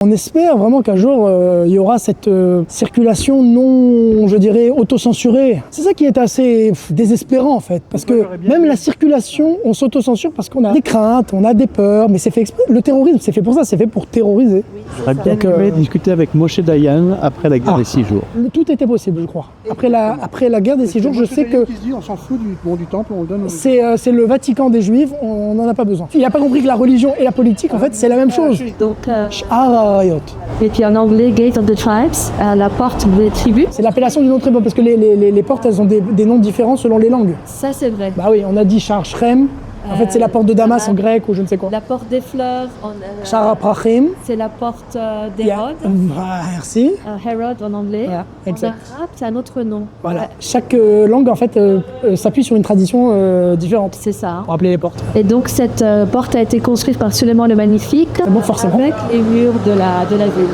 On espère vraiment qu'un jour, il y aura cette circulation non, je dirais, autocensurée. C'est ça qui est assez désespérant en fait, parce que même la circulation, on s'autocensure parce qu'on a des craintes, on a des peurs, mais c'est fait exprès. Le terrorisme, c'est fait pour ça, c'est fait pour terroriser. J'aurais bien aimé discuter avec Moshe Dayan après la guerre des 6 jours. Tout était possible, je crois. Après la guerre des 6 jours, je sais que qui se dit, on s'en fout du temple, on le donne. c'est le Vatican des Juifs, on n'en a pas besoin. Il n'a pas compris que la religion et la politique, en fait, c'est la même chose. Donc, Arayot. et puis en anglais, Gate of the Tribes, la porte des tribus. C'est l'appellation d'une autre tribu, parce que les portes, elles ont des noms différents selon les langues. Ça, c'est vrai. Bah oui, on a dit Shar Shrem. En fait, c'est la porte de Damas en grec ou je ne sais quoi. La porte des fleurs, Shar Aprachim. c'est la porte Yeah. d'Hérode. Merci. Herod en anglais. Voilà, En exact. arabe, c'est un autre nom. Voilà. Chaque langue, en fait, s'appuie sur une tradition différente. C'est ça. Hein. Pour appeler les portes. Et donc cette porte a été construite par Suleiman le Magnifique Bon, forcément. avec les murs de la ville.